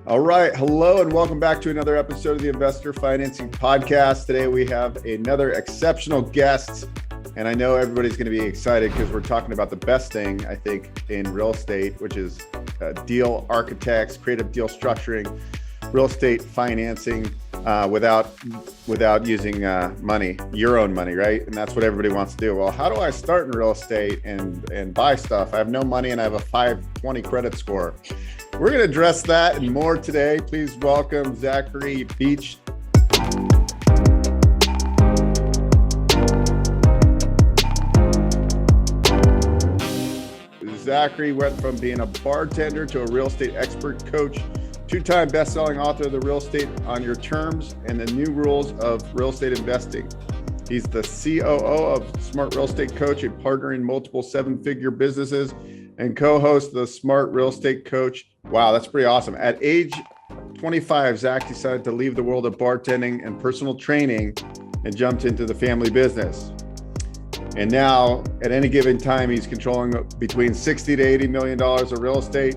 All right. Hello, and welcome back to another episode of the Investor Financing Podcast. Today, we have another exceptional guest, and I know everybody's going to be excited because we're talking about the best thing, I think, in real estate, which is deal architects, creative deal structuring, real estate financing without using money, your own money, right? And that's what everybody wants to do. Well, how do I start in real estate and buy stuff? I have no money and I have a 520 credit score. We're going to address that and more today. Please welcome Zachary Beach. Zachary went from being a bartender to a real estate expert coach, two-time best-selling author of The Real Estate on Your Terms and the New Rules of Real Estate Investing. He's the COO of Smart Real Estate Coach, a partner in multiple seven-figure businesses, and co-host of the Smart Real Estate Coach. Wow, that's pretty awesome. At age 25, Zach decided to leave the world of bartending and personal training and jumped into the family business. And now, at any given time, he's controlling between $60 to $80 million of real estate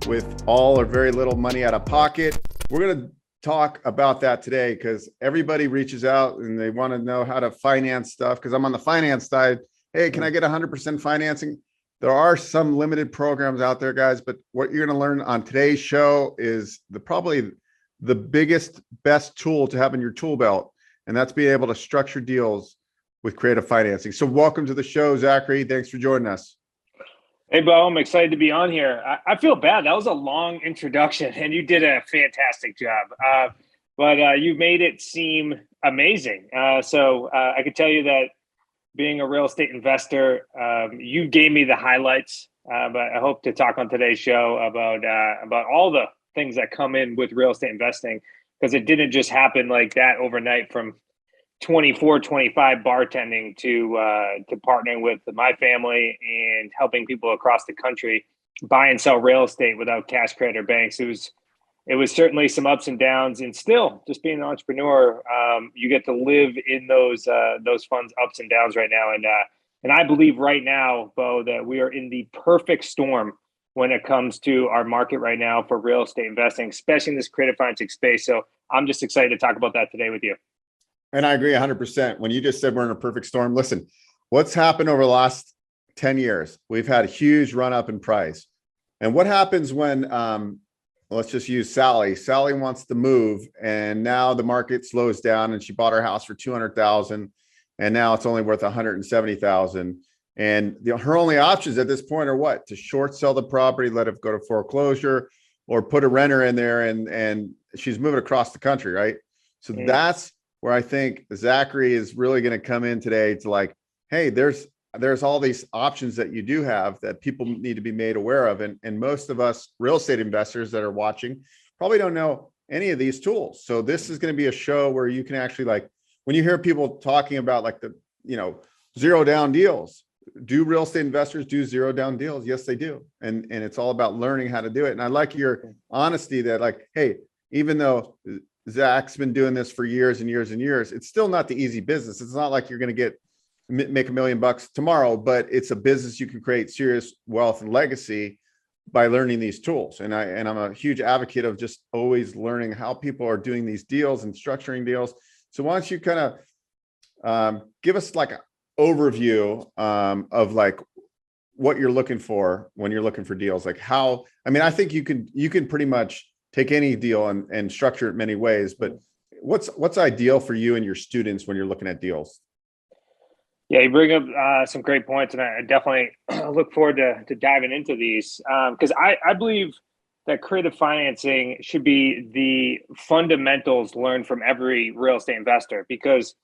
with all or very little money out of pocket. We're going to talk about that today because everybody reaches out and they want to know how to finance stuff. Because I'm on the finance side. Hey, can I get 100% financing? There are some limited programs out there, guys, but what you're going to learn on today's show is probably the biggest, best tool to have in your tool belt, and that's being able to structure deals with creative financing. So welcome to the show, Zachary. Thanks for joining us. Hey, Beau, I'm excited to be on here. I feel bad. That was a long introduction, and you did a fantastic job. But you made it seem amazing. So I can tell you that being a real estate investor, you gave me the highlights. But I hope to talk on today's show about all the things that come in with real estate investing, because it didn't just happen like that overnight from 24, 25 bartending to partnering with my family and helping people across the country buy and sell real estate without cash credit or banks. It was certainly some ups and downs, and still just being an entrepreneur, you get to live in those funds ups and downs right now. And I believe right now, Beau, that we are in the perfect storm when it comes to our market right now for real estate investing, especially in this creative financing space. So I'm just excited to talk about that today with you. And I agree 100%. When you just said we're in a perfect storm, listen, what's happened over the last 10 years? We've had a huge run up in price. And what happens when, let's just use Sally. Sally wants to move, and now the market slows down, and she bought her house for $200,000, and now it's only worth $170,000. And her only options at this point are what? To short sell the property, let it go to foreclosure, or put a renter in there, and she's moving across the country, right? So that's where I think Zachary is really going to come in today to like, hey, there's all these options that you do have that people need to be made aware of. And most of us real estate investors that are watching probably don't know any of these tools. So this is going to be a show where you can actually, like, when you hear people talking about like the, zero down deals, do real estate investors do zero down deals? Yes, they do. And it's all about learning how to do it. And I like your honesty that like, hey, even though Zach's been doing this for years and years and years, it's still not the easy business. It's not like you're going to make $1 million tomorrow, but it's a business you can create serious wealth and legacy by learning these tools. And I'm a huge advocate of just always learning how people are doing these deals and structuring deals. So why don't you kind of give us like an overview of like what you're looking for when you're looking for deals? Like how, I mean, I think you can pretty much take any deal and structure it many ways, but what's ideal for you and your students when you're looking at deals? Yeah, you bring up some great points, and I definitely look forward to diving into these because I believe that creative financing should be the fundamentals learned from every real estate investor, because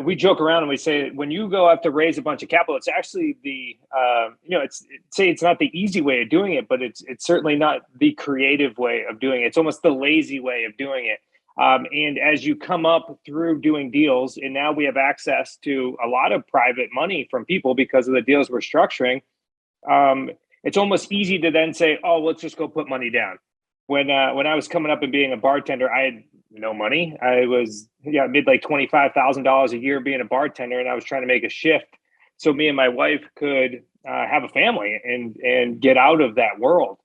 we joke around and we say when you go out to raise a bunch of capital, it's actually it's not the easy way of doing it, but it's certainly not the creative way of doing it. It's almost the lazy way of doing it. And as you come up through doing deals, and now we have access to a lot of private money from people because of the deals we're structuring, it's almost easy to then say, oh, let's just go put money down. When I was coming up and being a bartender, I had no money. I made like $25,000 a year being a bartender, and I was trying to make a shift so me and my wife could have a family and get out of that world.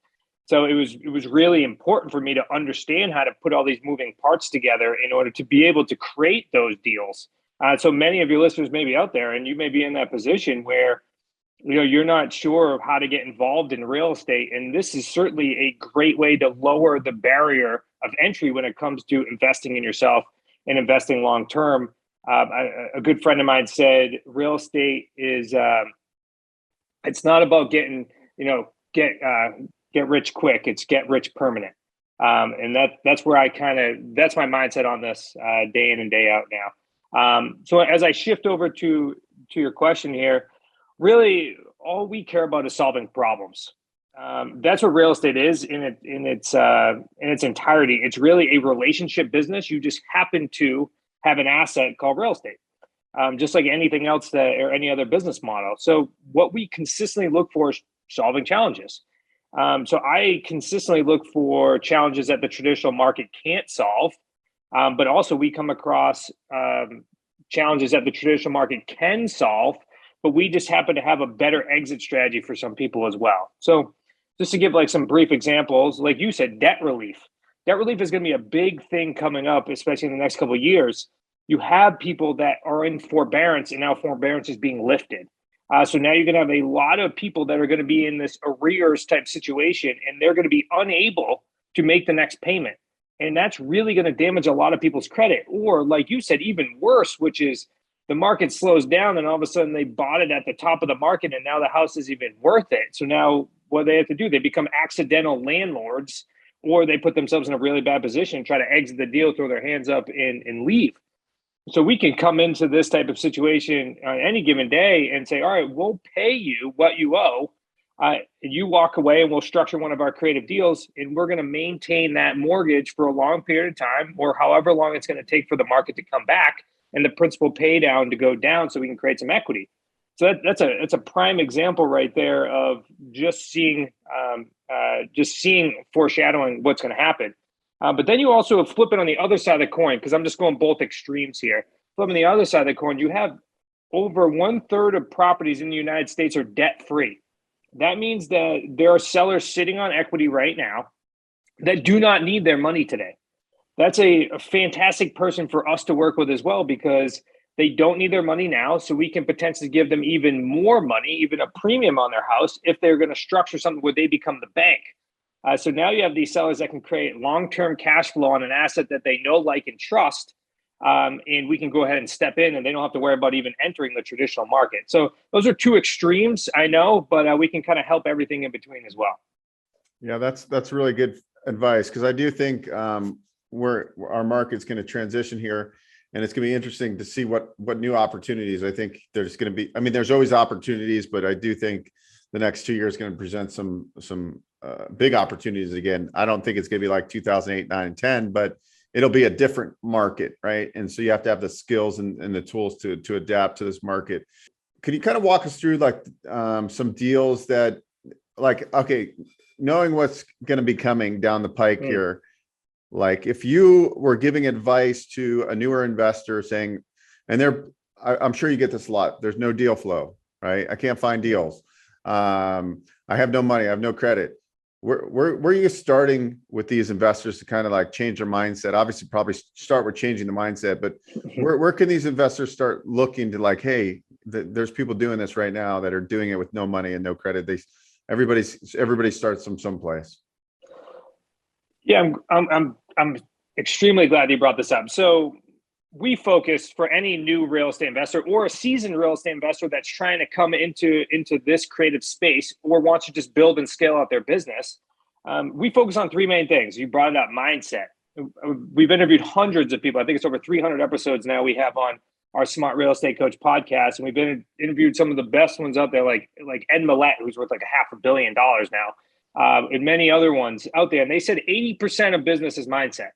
So it was really important for me to understand how to put all these moving parts together in order to be able to create those deals. So many of your listeners may be out there, and you may be in that position where you're not sure of how to get involved in real estate, and this is certainly a great way to lower the barrier of entry when it comes to investing in yourself and investing long term. A good friend of mine said real estate is it's not about getting get rich quick, it's get rich permanent. And that's where that's my mindset on this day in and day out now. So as I shift over to your question here, really all we care about is solving problems. That's what real estate is in its entirety. It's really a relationship business. You just happen to have an asset called real estate, just like anything else or any other business model. So what we consistently look for is solving challenges. So I consistently look for challenges that the traditional market can't solve, but also we come across challenges that the traditional market can solve, but we just happen to have a better exit strategy for some people as well. So just to give like some brief examples, like you said, debt relief. Debt relief is going to be a big thing coming up, especially in the next couple of years. You have people that are in forbearance, and now forbearance is being lifted. So now you're going to have a lot of people that are going to be in this arrears type situation, and they're going to be unable to make the next payment. And that's really going to damage a lot of people's credit. Or like you said, even worse, which is the market slows down and all of a sudden they bought it at the top of the market and now the house is even worth it. So now what they have to do, they become accidental landlords, or they put themselves in a really bad position, try to exit the deal, throw their hands up and leave. So we can come into this type of situation on any given day and say, all right, we'll pay you what you owe. You walk away and we'll structure one of our creative deals, and we're going to maintain that mortgage for a long period of time, or however long it's going to take for the market to come back and the principal pay down to go down so we can create some equity. So that's a prime example right there of just seeing foreshadowing what's going to happen. But then you also flip it on the other side of the coin, because I'm just going both extremes here. Flip on the other side of the coin, you have over 1/3 of properties in the United States are debt free. That means that there are sellers sitting on equity right now that do not need their money today. That's a fantastic person for us to work with as well, because they don't need their money now. So we can potentially give them even more money, even a premium on their house, if they're going to structure something where they become the bank. So now you have these sellers that can create long-term cash flow on an asset that they know, like, and trust. And we can go ahead and step in, and they don't have to worry about even entering the traditional market. So those are two extremes, I know, but we can kind of help everything in between as well. Yeah, that's really good advice, because I do think our market's going to transition here, and it's going to be interesting to see what new opportunities. I think there's going to be. I mean, there's always opportunities, but I do think the next 2 years is going to present some big opportunities again. I don't think it's going to be like 2008, 9, and 10, but it'll be a different market, right? And so you have to have the skills and the tools to adapt to this market. Could you kind of walk us through like some deals that, like, okay, knowing what's going to be coming down the pike here, like if you were giving advice to a newer investor saying, and I'm sure you get this a lot, there's no deal flow, right? I can't find deals. I have no money, I have no credit. Where are you starting with these investors to kind of like change their mindset? Obviously, probably start with changing the mindset, but where can these investors start looking to, like, hey, there's people doing this right now that are doing it with no money and no credit. Everybody starts from someplace. Yeah, I'm extremely glad you brought this up. So we focus for any new real estate investor or a seasoned real estate investor that's trying to come into this creative space or wants to just build and scale out their business. We focus on three main things. You brought it up: mindset. We've interviewed hundreds of people. I think it's over 300 episodes now we have on our Smart Real Estate Coach podcast. And we've been interviewed some of the best ones out there, like Ed Millette, who's worth like $500 million now, and many other ones out there. And they said 80% of business is mindset.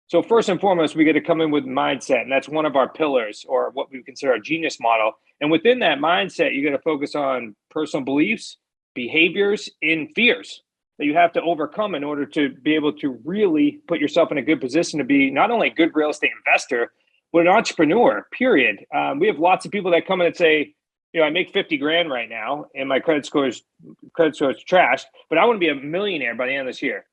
So first and foremost, we got to come in with mindset, and that's one of our pillars, or what we consider our genius model. And within that mindset, you got to focus on personal beliefs, behaviors, and fears that you have to overcome in order to be able to really put yourself in a good position to be not only a good real estate investor, but an entrepreneur, period. We have lots of people that come in and say, I make 50 grand right now and my credit score is trashed, but I want to be a millionaire by the end of this year.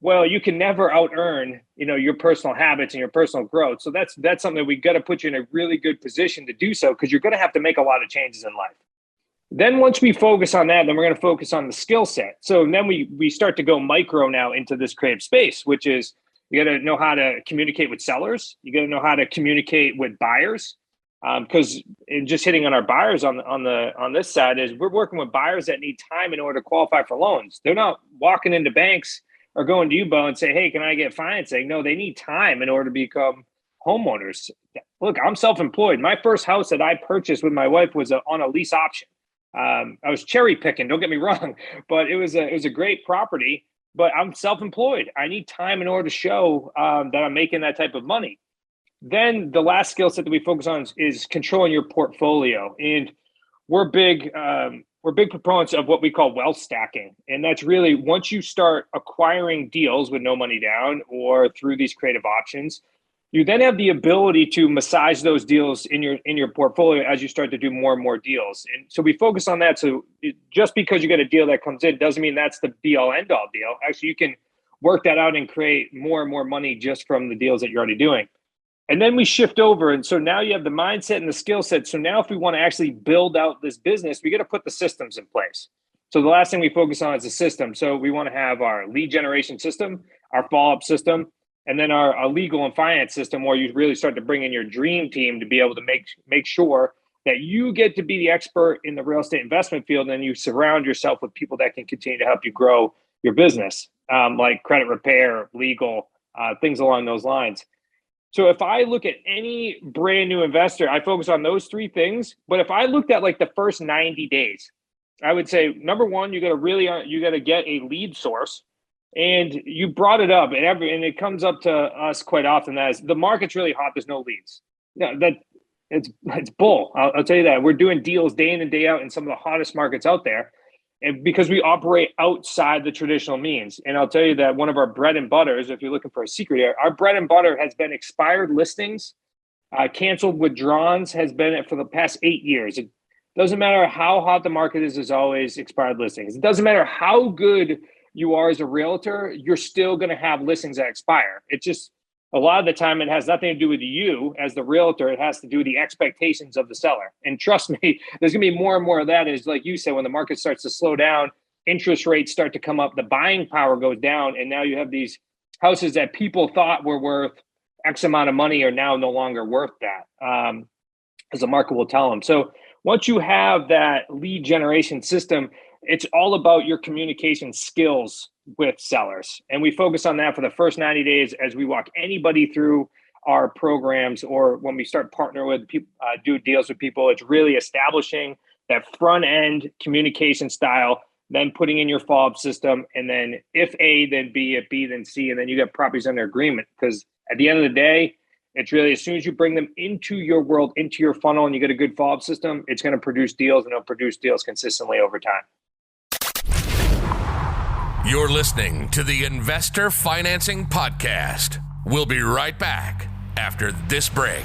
Well, you can never out earn, your personal habits and your personal growth. So that's something that we got to put you in a really good position to do so, because you're going to have to make a lot of changes in life. Then once we focus on that, then we're going to focus on the skill set. So then we start to go micro now into this creative space, which is you got to know how to communicate with sellers. You got to know how to communicate with buyers. Because just hitting on our buyers on this side is we're working with buyers that need time in order to qualify for loans. They're not walking into banks or going to you, Beau, and say, hey, can I get financing? No, they need time in order to become homeowners. Look, I'm self-employed. My first house that I purchased with my wife was on a lease option. I was cherry picking, don't get me wrong, but it was a great property, but I'm self-employed. I need time in order to show that I'm making that type of money. Then the last skill set that we focus on is controlling your portfolio. And we're big proponents of what we call wealth stacking. And that's really once you start acquiring deals with no money down or through these creative options, you then have the ability to massage those deals in your portfolio as you start to do more and more deals. And so we focus on that. So just because you get a deal that comes in doesn't mean that's the be all end all deal. Actually, you can work that out and create more and more money just from the deals that you're already doing. And then we shift over. And so now you have the mindset and the skill set. So now if we want to actually build out this business, we got to put the systems in place. So the last thing we focus on is the system. So we want to have our lead generation system, our follow-up system, and then our legal and finance system, where you really start to bring in your dream team to be able to make sure that you get to be the expert in the real estate investment field, and you surround yourself with people that can continue to help you grow your business, like credit repair, legal, things along those lines. So if I look at any brand new investor, I focus on those three things. But if I looked at like the first 90 days, I would say, number one, you got to get a lead source. And you brought it up, and it comes up to us quite often, that is the market's really hot. There's no leads. No, it's bull. I'll tell you that. We're doing deals day in and day out in some of the hottest markets out there, and because we operate outside the traditional means. And I'll tell you that one of our bread and butters, if you're looking for a secret here, our bread and butter has been expired listings, canceled withdrawals has been it for the past 8 years. It doesn't matter how hot the market is, there's always expired listings. It doesn't matter how good you are as a realtor, you're still going to have listings that expire. It's just a lot of the time it has nothing to do with you as the realtor. It has to do with the expectations of the seller. And trust me, there's going to be more and more of that. Is like you said, when the market starts to slow down, interest rates start to come up, the buying power goes down, and now you have these houses that people thought were worth X amount of money are now no longer worth that, as the market will tell them. So once you have that lead generation system, it's all about your communication skills with sellers. And we focus on that for the first 90 days as we walk anybody through our programs, or when we start partnering with people, do deals with people. It's really establishing that front end communication style, then putting in your follow-up system. And then if A, then B, if B, then C, and then you get properties under agreement. Because at the end of the day, it's really, as soon as you bring them into your world, into your funnel, and you get a good follow-up system, it's going to produce deals, and it'll produce deals consistently over time. You're listening to the Investor Financing Podcast. We'll be right back after this break.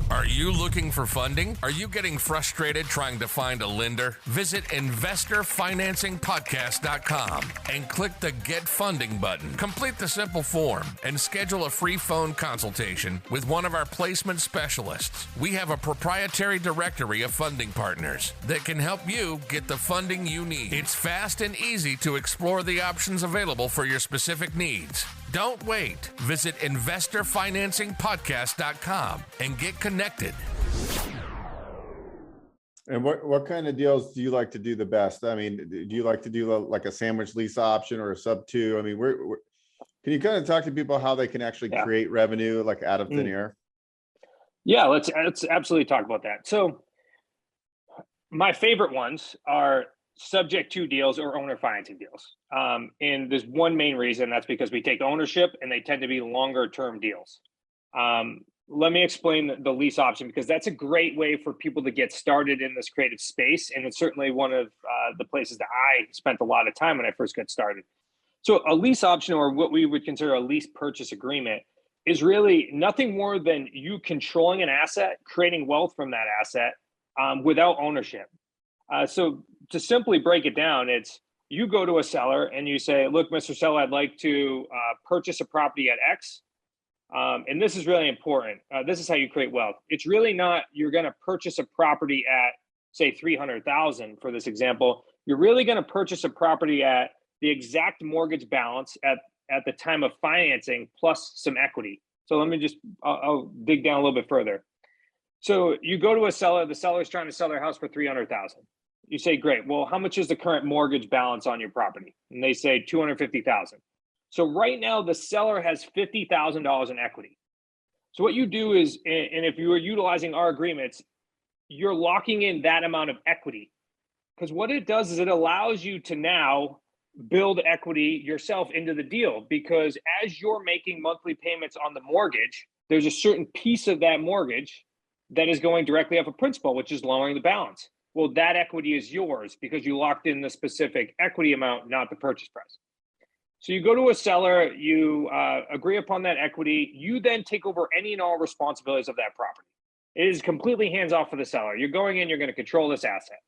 Are you looking for funding? Are you getting frustrated trying to find a lender? Visit investorfinancingpodcast.com and click the Get Funding button. Complete the simple form and schedule a free phone consultation with one of our placement specialists. We have a proprietary directory of funding partners that can help you get the funding you need. It's fast and easy to explore the options available for your specific needs. Don't wait. Visit investorfinancingpodcast.com and get connected. And what kind of deals do you like to do the best? I mean, do you like to do like a sandwich lease option or a sub two? I mean, can you kind of talk to people how they can actually create revenue like out of thin air? Yeah, let's absolutely talk about that. So my favorite ones are subject to deals or owner financing deals. And there's one main reason, that's because we take ownership and they tend to be longer term deals. Let me explain the lease option, because that's a great way for people to get started in this creative space. And it's certainly one of the places that I spent a lot of time when I first got started. So a lease option, or what we would consider a lease purchase agreement, is really nothing more than you controlling an asset, creating wealth from that asset without ownership. So to simply break it down, it's you go to a seller and you say, look, Mr. Seller, I'd like to purchase a property at X. And this is really important. This is how you create wealth. It's really not you're going to purchase a property at, say, 300,000 for this example. You're really going to purchase a property at the exact mortgage balance at the time of financing plus some equity. So let me just, I'll dig down a little bit further. So you go to a seller, the seller is trying to sell their house for 300,000. You say, great. Well, how much is the current mortgage balance on your property? And they say 250,000. So right now the seller has $50,000 in equity. So what you do is, and if you are utilizing our agreements, you're locking in that amount of equity. Because what it does is it allows you to now build equity yourself into the deal, because as you're making monthly payments on the mortgage, there's a certain piece of that mortgage that is going directly off of principal, which is lowering the balance. Well, that equity is yours because you locked in the specific equity amount, not the purchase price. So you go to a seller, you agree upon that equity, you then take over any and all responsibilities of that property. It is completely hands off for the seller. You're going in, you're going to control this asset.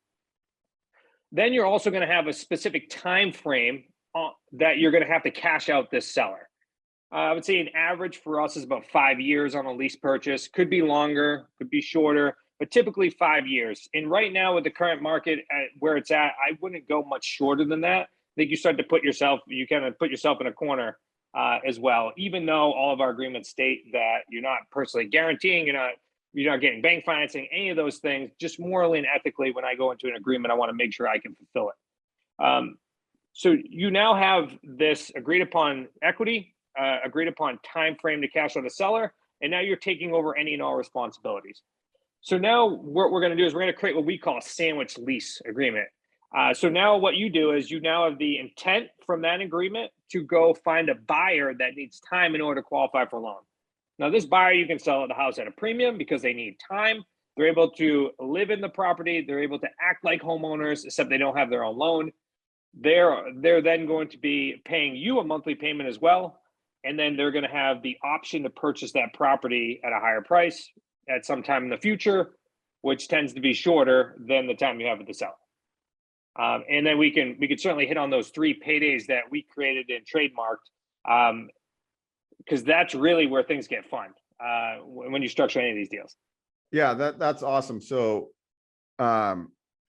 Then you're also going to have a specific time frame that you're going to have to cash out this seller. I would say an average for us is about 5 years on a lease purchase. Could be longer, could be shorter, but typically 5 years. And right now with the current market at where it's at, I wouldn't go much shorter than that. I think you start to you kind of put yourself in a corner as well, even though all of our agreements state that you're not personally guaranteeing, you're not getting bank financing, any of those things. Just morally and ethically, when I go into an agreement, I want to make sure I can fulfill it. So you now have this agreed upon equity, agreed upon time frame to cash out a seller, and now you're taking over any and all responsibilities. So now what we're going to do is we're going to create what we call a sandwich lease agreement. So now what you do is you now have the intent from that agreement to go find a buyer that needs time in order to qualify for a loan. Now, this buyer, you can sell the house at a premium because they need time. They're able to live in the property. They're able to act like homeowners, except they don't have their own loan. They're then going to be paying you a monthly payment as well. And then they're going to have the option to purchase that property at a higher price at some time in the future, which tends to be shorter than the time you have with the seller. And then we could certainly hit on those 3 paydays that we created and trademarked, because that's really where things get fun when you structure any of these deals. Yeah, that's awesome. So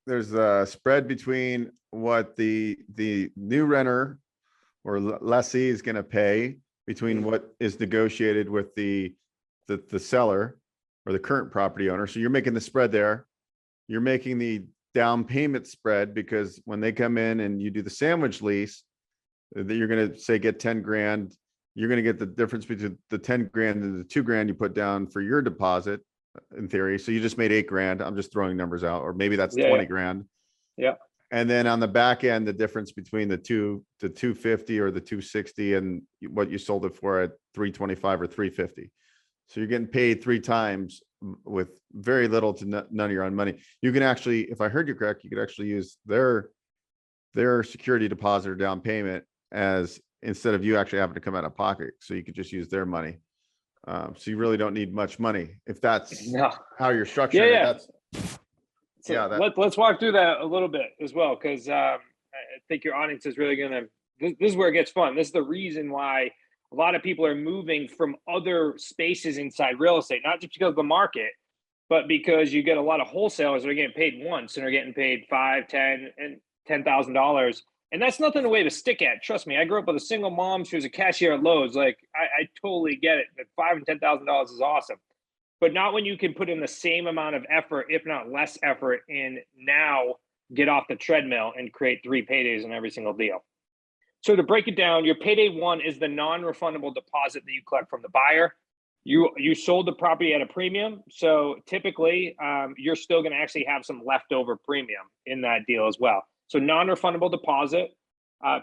there's a spread between what the new renter or lessee is going to pay between what is negotiated with the seller or the current property owner. So you're making the spread there. You're making the down payment spread, because when they come in and you do the sandwich lease, that you're going to say get 10 grand. You're going to get the difference between the 10 grand and the 2 grand you put down for your deposit, in theory. So you just made 8 grand. I'm just throwing numbers out, or maybe that's 20 grand. Yeah. And then on the back end, the difference between the 250 or the 260 and what you sold it for at 325 or 350. So you're getting paid 3 times with very little to none of your own money. You can actually, if I heard you correct, you could actually use their security deposit or down payment as, instead of you actually having to come out of pocket. So you could just use their money. So you really don't need much money if that's how you're structuring it. Let's walk through that a little bit as well, because I think your audience is really going to, this is where it gets fun. This is the reason why a lot of people are moving from other spaces inside real estate, not just because of the market, but because you get a lot of wholesalers that are getting paid once and are getting paid $5, $10, and $10,000. And that's nothing to way to stick at. Trust me, I grew up with a single mom. She was a cashier at Lowe's. Like, I totally get it. That $5,000 and $10,000 is awesome, but not when you can put in the same amount of effort, if not less effort, and now get off the treadmill and create 3 paydays in every single deal. So to break it down, your payday 1 is the non-refundable deposit that you collect from the buyer. You sold the property at a premium, so typically you're still going to actually have some leftover premium in that deal as well. So non-refundable deposit.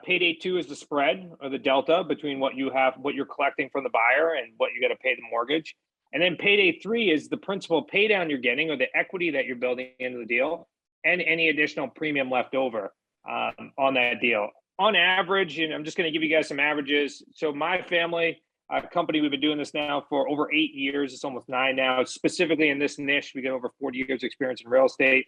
Payday 2 is the spread or the delta between what you're collecting from the buyer and what you got to pay the mortgage. And then payday 3 is the principal pay down you're getting, or the equity that you're building into the deal, and any additional premium left over on that deal. On average, and I'm just going to give you guys some averages. So my family, company. We've been doing this now for over 8 years. It's almost 9 now. Specifically in this niche, we get over 40 years experience in real estate.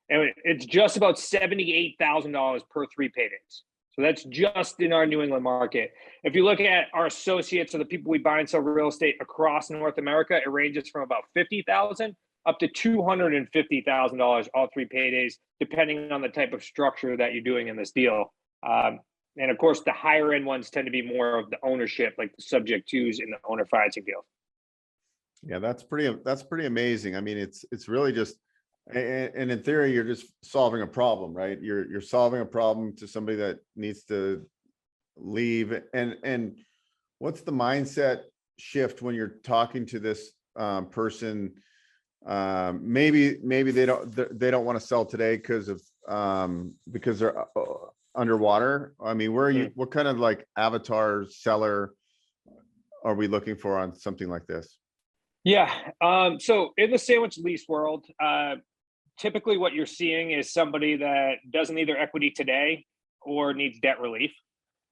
And it's just about $78,000 per 3 paydays. So that's just in our New England market. If you look at our associates or the people we buy and sell real estate across North America, it ranges from about $50,000 up to $250,000, all 3 paydays, depending on the type of structure that you're doing in this deal. And of course, the higher end ones tend to be more of the ownership, like the subject twos in the owner financing deal. Yeah, that's pretty amazing. I mean, it's really just, and in theory, you're just solving a problem, right? You're solving a problem to somebody that needs to leave. And what's the mindset shift when you're talking to this person? Maybe they don't want to sell today because they're underwater. I mean, where are you? What kind of like avatar seller are we looking for on something like this? Yeah. So in the sandwich lease world, typically what you're seeing is somebody that doesn't need their equity today or needs debt relief.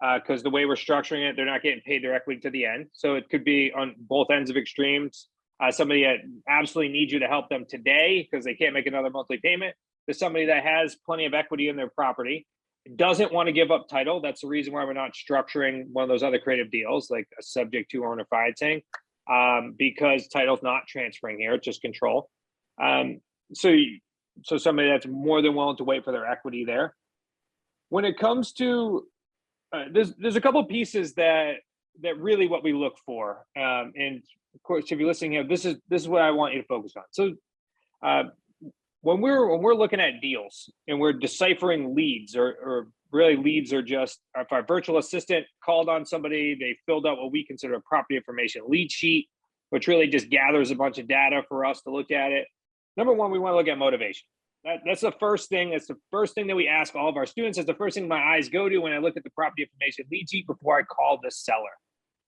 Because the way we're structuring it, they're not getting paid their equity to the end. So it could be on both ends of extremes. Somebody that absolutely needs you to help them today because they can't make another monthly payment. There's somebody that has plenty of equity in their property, doesn't want to give up title. That's the reason why we're not structuring one of those other creative deals like a subject to owner financing, because title's not transferring here, it's just control. So somebody that's more than willing to wait for their equity there. When it comes to there's a couple of pieces that really what we look for, and of course, if you're listening here, this is what I want you to focus on. So when we're looking at deals and we're deciphering leads, or really leads are just, if our virtual assistant called on somebody, they filled out what we consider a property information lead sheet, which really just gathers a bunch of data for us to look at it. Number one, we want to look at motivation. That's the first thing. That's the first thing that we ask all of our students. It's the first thing my eyes go to when I look at the property information lead sheet before I call the seller.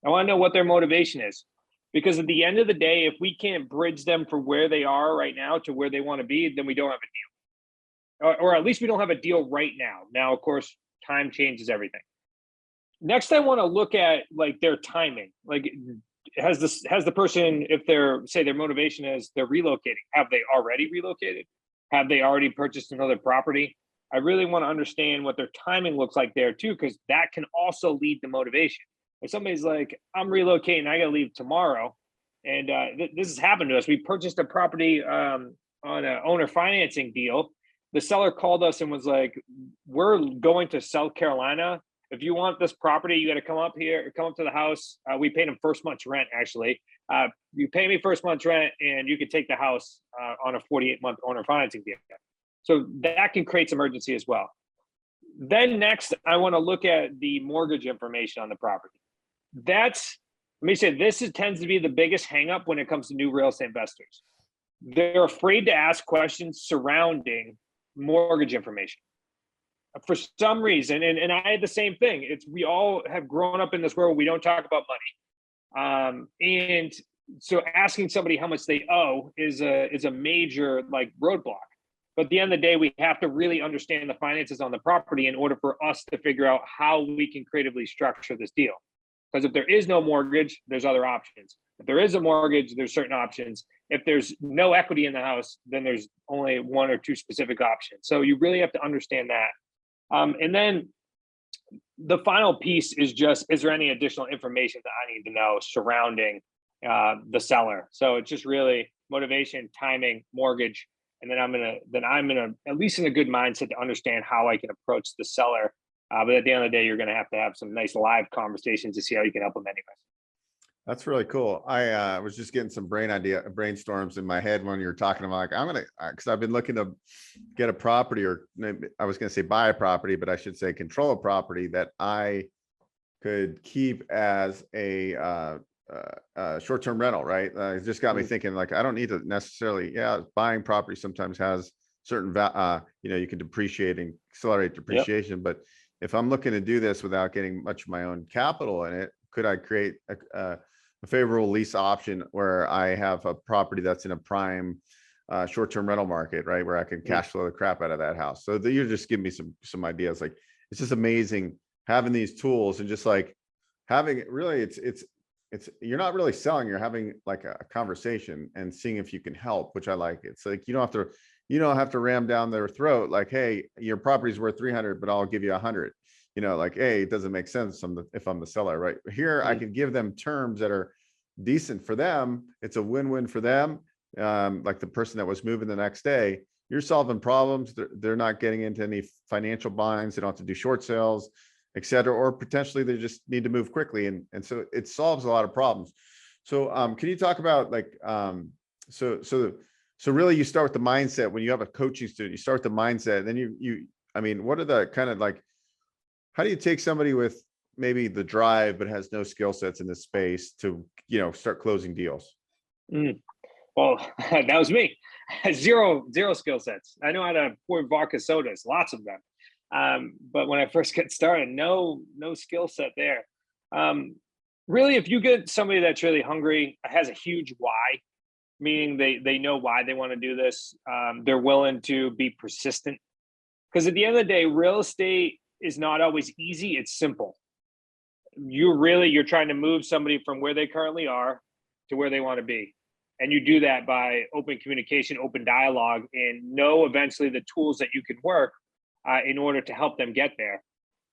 I want to know what their motivation is. Because at the end of the day, if we can't bridge them from where they are right now to where they want to be, then we don't have a deal. Or at least we don't have a deal right now. Now, of course, time changes everything. Next, I want to look at like their timing. Like, has the person, if their motivation is they're relocating, have they already relocated? Have they already purchased another property? I really want to understand what their timing looks like there too, because that can also lead to motivation. If somebody's like, I'm relocating, I got to leave tomorrow. And this has happened to us. We purchased a property on an owner financing deal. The seller called us and was like, we're going to South Carolina. If you want this property, you got to come up here, come up to the house. We paid him first month's rent, actually. You pay me first month's rent and you could take the house on a 48-month owner financing deal. So that can create some urgency as well. Then next, I want to look at the mortgage information on the property. Let me say, this tends to be the biggest hangup when it comes to new real estate investors. They're afraid to ask questions surrounding mortgage information. For some reason, and I had the same thing. We all have grown up in this world where we don't talk about money. And so asking somebody how much they owe is a major like roadblock. But at the end of the day, we have to really understand the finances on the property in order for us to figure out how we can creatively structure this deal. Because if there is no mortgage, there's other options. If there is a mortgage, there's certain options. If there's no equity in the house, then there's only 1 or 2 specific options. So you really have to understand that. And then the final piece is just, is there any additional information that I need to know surrounding the seller? So it's just really motivation, timing, mortgage. And then I'm in at least in a good mindset to understand how I can approach the seller. But at the end of the day, you're going to have some nice live conversations to see how you can help them anyways. That's really cool. I was just getting some brainstorms in my head when you were talking about, like, because I've been looking to get a property, or maybe I was going to say buy a property, but I should say control a property that I could keep as a short-term rental, right? It just got me thinking, like, I don't need to necessarily, buying property sometimes has certain, you can depreciate and accelerate depreciation, but if I'm looking to do this without getting much of my own capital in it, could I create a favorable lease option where I have a property that's in a prime short-term rental market, right? Where I can cash flow the crap out of that house. So you're just giving me some ideas. Like, it's just amazing having these tools and just like having it really, you're not really selling, you're having like a conversation and seeing if you can help, which I like. It's like, you don't have to ram down their throat. Like, hey, your property's worth 300, but I'll give you 100, like, hey, it doesn't make sense if I'm the seller, right? Here, I can give them terms that are decent for them. It's a win-win for them. Like the person that was moving the next day, you're solving problems. They're not getting into any financial binds. They don't have to do short sales, et cetera, or potentially they just need to move quickly. And so it solves a lot of problems. So can you talk about like, so really you start with the mindset when you have a coaching student, you start with the mindset, and then I mean, what are the kind of like, how do you take somebody with maybe the drive, but has no skill sets in this space to, start closing deals? Well, that was me. Zero skill sets. I know how to pour vodka sodas, lots of them. But when I first get started, no skill set there. Really, if you get somebody that's really hungry, has a huge why, meaning they know why they want to do this, they're willing to be persistent. Because at the end of the day, real estate is not always easy. It's simple. You're trying to move somebody from where they currently are to where they want to be. And you do that by open communication, open dialogue, and know eventually the tools that you can work in order to help them get there.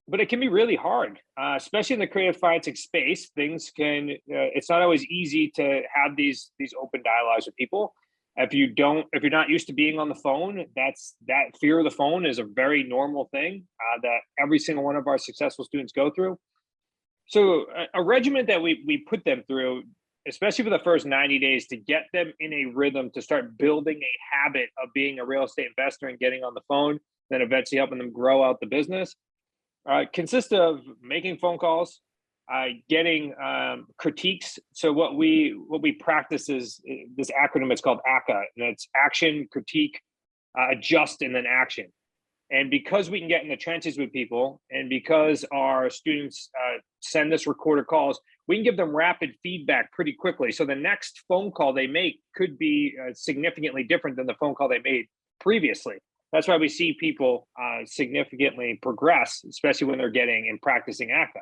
But it can be really hard, especially in the creative financing space. It's not always easy to have these open dialogues with people. If you're not used to being on the phone, that fear of the phone is a very normal thing that every single one of our successful students go through. So a regimen that we put them through, especially for the first 90 days, to get them in a rhythm, to start building a habit of being a real estate investor and getting on the phone, then eventually helping them grow out the business, consists of making phone calls, getting critiques. So what we practice is this acronym. It's called ACA, and it's action, critique, adjust, and then action. And because we can get in the trenches with people, and because our students send us recorded calls, we can give them rapid feedback pretty quickly. So the next phone call they make could be significantly different than the phone call they made previously. That's why we see people significantly progress, especially when they're getting and practicing ACA.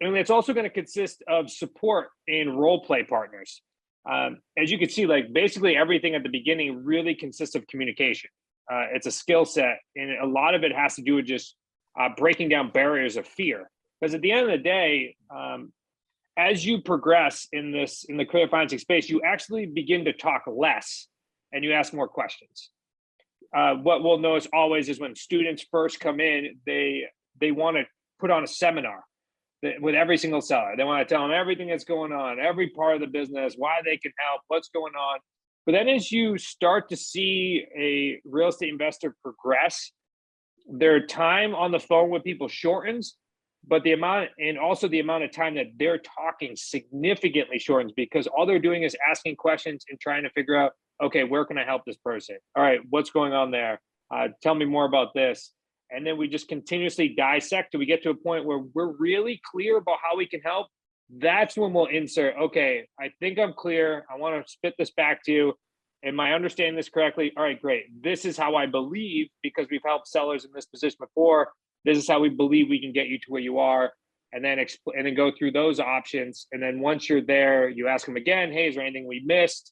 And it's also going to consist of support and role play partners. As you can see, like basically everything at the beginning really consists of communication. It's a skill set, and a lot of it has to do with just breaking down barriers of fear. Because at the end of the day, as you progress in the creative financing space, you actually begin to talk less and you ask more questions. What we'll notice always is when students first come in, they want to put on a seminar with every single seller. They want to tell them everything that's going on, every part of the business, why they can help, what's going on. But then as you start to see a real estate investor progress, their time on the phone with people shortens, but the amount of time that they're talking significantly shortens, because all they're doing is asking questions and trying to figure out, okay, where can I help this person? All right, what's going on there? Tell me more about this. And then we just continuously dissect till we get to a point where we're really clear about how we can help. That's when we'll insert, okay, I think I'm clear. I want to spit this back to you. Am I understanding this correctly? All right, great. This is how I believe, because we've helped sellers in this position before. This is how we believe we can get you to where you are. And then go through those options. And then once you're there, you ask them again, hey, is there anything we missed?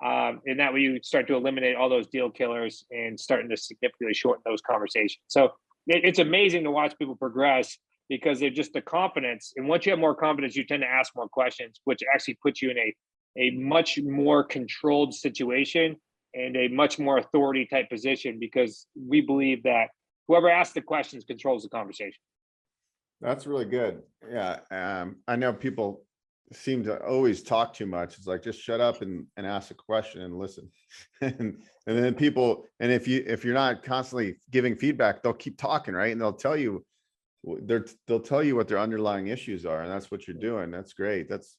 And that way you start to eliminate all those deal killers and starting to significantly shorten those conversations. So it's amazing to watch people progress, because they're just the confidence. And once you have more confidence, you tend to ask more questions, which actually puts you in a much more controlled situation and a much more authority type position, because we believe that whoever asks the questions controls the conversation. That's really good. Yeah. I know people seem to always talk too much. It's like, just shut up and ask a question and listen. and then people, and if you're not constantly giving feedback, they'll keep talking, right? And they'll tell you what their underlying issues are. And that's what you're doing. That's great. It's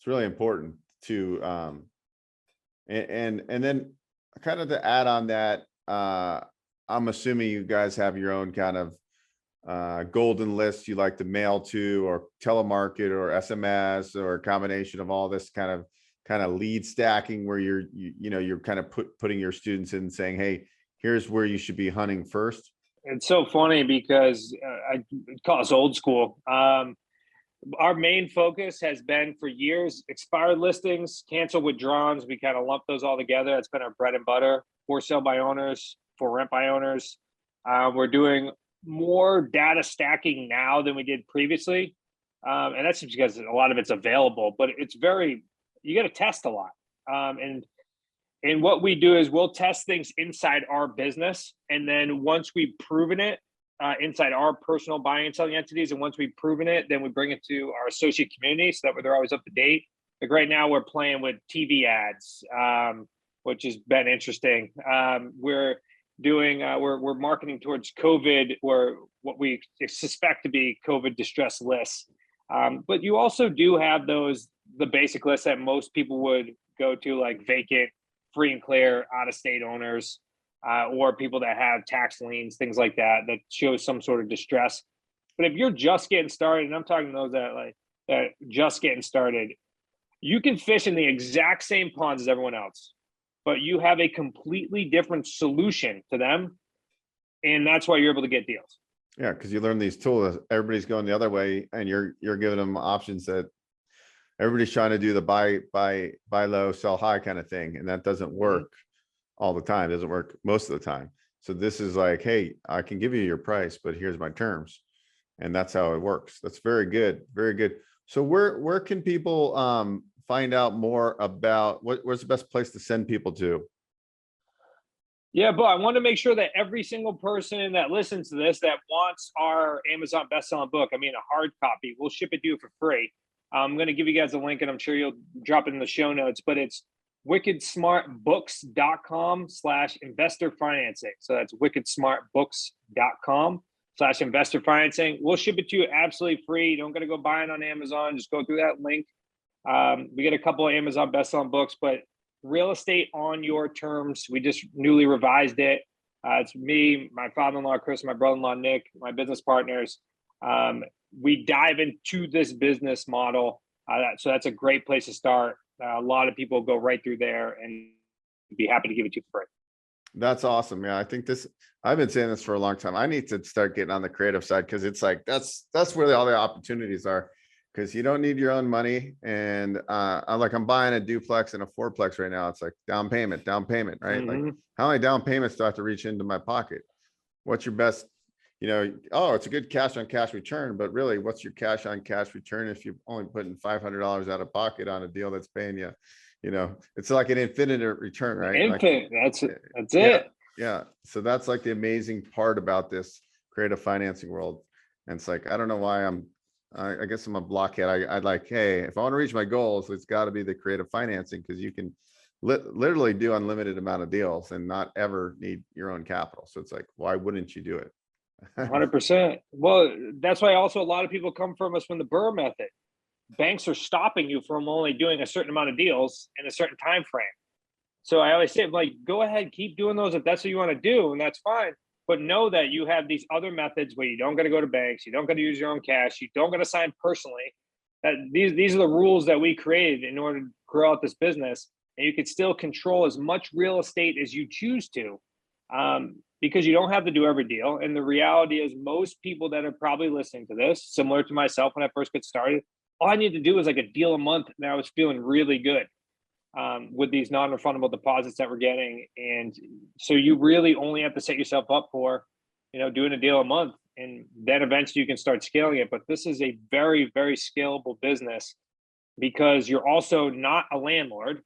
really important to, and then kind of to add on that, I'm assuming you guys have your own kind of golden list you like to mail to, or telemarket, or SMS, or a combination of all this kind of lead stacking, where you're kind of putting your students in, saying, hey, here's where you should be hunting first. It's so funny because I call us old school. Our main focus has been for years, expired listings, cancel withdrawals. We kind of lump those all together. That's been our bread and butter. For sale by owners, for rent by owners. We're doing more data stacking now than we did previously. And that's just because a lot of it's available, but you got to test a lot. And what we do is we'll test things inside our business. And then once we've proven it, inside our personal buying and selling entities. And once we've proven it, then we bring it to our associate community so that they're always up to date. Like right now we're playing with TV ads, which has been interesting. We're marketing towards COVID, or what we suspect to be COVID distress lists. But you also do have the basic lists that most people would go to, like vacant, free and clear, out-of-state owners, or people that have tax liens, things like that show some sort of distress. But if you're just getting started, and I'm talking to those that just getting started, you can fish in the exact same ponds as everyone else, but you have a completely different solution to them. And that's why you're able to get deals. Yeah, because you learn these tools. Everybody's going the other way, and you're giving them options that everybody's trying to do, the buy low, sell high kind of thing, and that doesn't work all the time. It doesn't work most of the time. So this is like, hey, I can give you your price, but here's my terms, and that's how it works. That's very good, very good. So where can people find out more about where's the best place to send people to? Yeah, but I want to make sure that every single person that listens to this that wants our Amazon bestselling book, a hard copy, we'll ship it to you for free. I'm going to give you guys a link, and I'm sure you'll drop it in the show notes, but it's wickedsmartbooks.com/investor financing. So that's wickedsmartbooks.com/investor financing. We'll ship it to you absolutely free. You don't got to go buy it on Amazon. Just go through that link. We get a couple of Amazon bestselling books, but Real Estate on Your Terms, we just newly revised it. It's me, my father-in-law, Chris, my brother-in-law, Nick, my business partners. We dive into this business model. So that's a great place to start. A lot of people go right through there and be happy to give it to you for free. That's awesome. Yeah, I think I've been saying this for a long time. I need to start getting on the creative side, because it's like, that's where all the opportunities are, because you don't need your own money. And I'm buying a duplex and a fourplex right now. It's like down payment, right? Like, how many down payments do I have to reach into my pocket? What's your best, it's a good cash on cash return, but really, what's your cash on cash return if you're only putting $500 out of pocket on a deal that's paying you, it's like an infinite return, right? Infinite. That's yeah, it. Yeah. So that's like the amazing part about this creative financing world. And it's like, I don't know why I guess I'm a blockhead. I'd like, hey, if I want to reach my goals, it's got to be the creative financing, because you can literally do unlimited amount of deals and not ever need your own capital. So it's like, why wouldn't you do it? 100%. Well, that's why also a lot of people come from us from the Burr method. Banks are stopping you from only doing a certain amount of deals in a certain time frame. So I always say, like, go ahead, keep doing those if that's what you want to do, and that's fine. But know that you have these other methods where you don't got to go to banks, you don't got to use your own cash, you don't got to sign personally. That these are the rules that we created in order to grow out this business, and you can still control as much real estate as you choose to, because you don't have to do every deal. And the reality is, most people that are probably listening to this, similar to myself when I first got started, all I need to do is like a deal a month, and I was feeling really good. With these non-refundable deposits that we're getting. And so you really only have to set yourself up for, doing a deal a month, and then eventually you can start scaling it. But this is a very, very scalable business, because you're also not a landlord.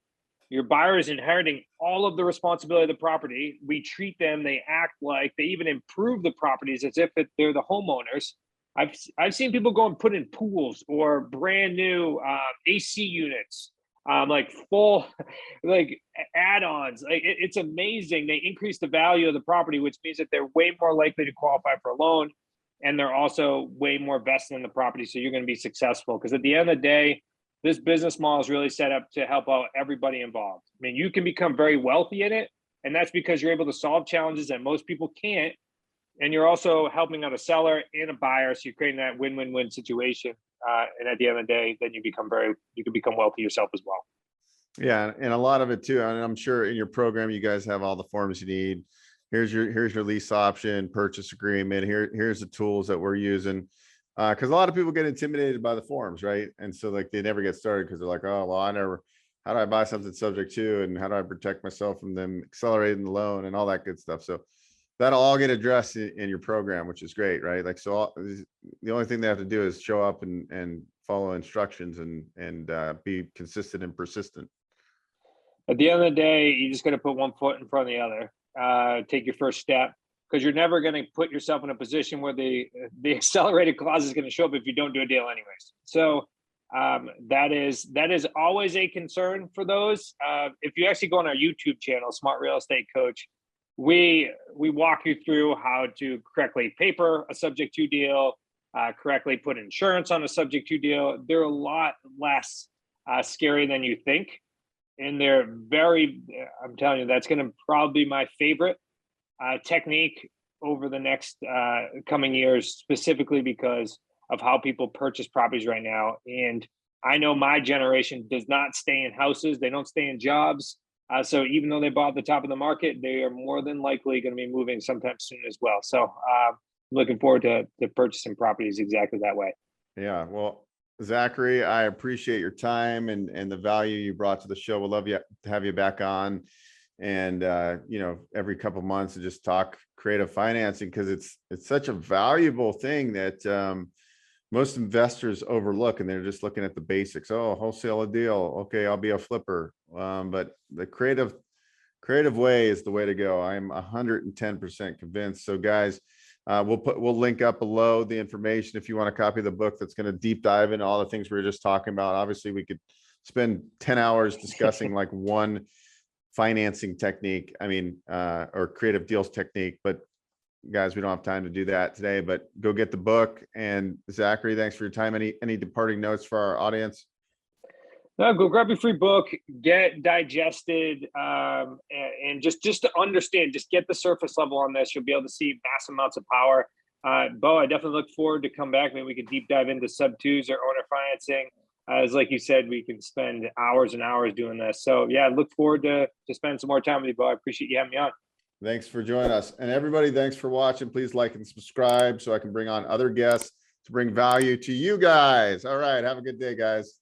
Your buyer is inheriting all of the responsibility of the property. We treat them, they act like they even improve the properties as if they're the homeowners. I've seen people go and put in pools or brand new AC units. Like full, like add-ons. Like it's amazing. They increase the value of the property, which means that they're way more likely to qualify for a loan, and they're also way more vested in the property. So you're going to be successful, because at the end of the day, this business model is really set up to help out everybody involved. I mean, you can become very wealthy in it, and that's because you're able to solve challenges that most people can't. And you're also helping out a seller and a buyer, so you're creating that win-win-win situation. And at the end of the day, then you can become wealthy yourself as well. Yeah, and a lot of it too. And I'm sure in your program, you guys have all the forms you need. Here's your lease option, purchase agreement. Here's the tools that we're using. Because a lot of people get intimidated by the forms, right? And so like they never get started because they're like, oh, well, how do I buy something subject to, and how do I protect myself from them accelerating the loan and all that good stuff. So that'll all get addressed in your program, which is great, right? Like, so the only thing they have to do is show up and follow instructions and be consistent and persistent. At the end of the day, you just got to put one foot in front of the other. Take your first step, because you're never going to put yourself in a position where the accelerated clause is going to show up if you don't do a deal anyways. So that is always a concern for those. If you actually go on our YouTube channel, Smart Real Estate Coach, we walk you through how to correctly paper a subject to deal, correctly put insurance on a subject to deal. They're a lot less scary than you think. And they're I'm telling you, that's going to probably be my favorite technique over the next coming years, specifically because of how people purchase properties right now. And I know my generation does not stay in houses. They don't stay in jobs. So even though they bought at the top of the market, they are more than likely going to be moving sometime soon as well. So looking forward to purchasing properties exactly that way. Yeah. Well, Zachary, I appreciate your time and the value you brought to the show. We'll love you to have you back on. And, every couple months to just talk creative financing, because it's such a valuable thing that most investors overlook, and they're just looking at the basics. Oh, wholesale a deal. Okay, I'll be a flipper. But the creative way is the way to go. I'm 110% convinced. So guys, we'll link up below the information if you want a copy of the book that's going to deep dive into all the things we were just talking about. Obviously, we could spend 10 hours discussing like one financing technique, or creative deals technique, but guys, we don't have time to do that today. But go get the book. And Zachary, thanks for your time. Any departing notes for our audience? No, go grab your free book, get digested, and just to understand, just get the surface level on this. You'll be able to see mass amounts of power. Beau, I definitely look forward to come back. Maybe we could deep dive into sub-twos or owner financing. As like you said, we can spend hours and hours doing this. So yeah, look forward to spend some more time with you, Beau. I appreciate you having me on. Thanks for joining us. And everybody, thanks for watching. Please like and subscribe so I can bring on other guests to bring value to you guys. All right. Have a good day, guys.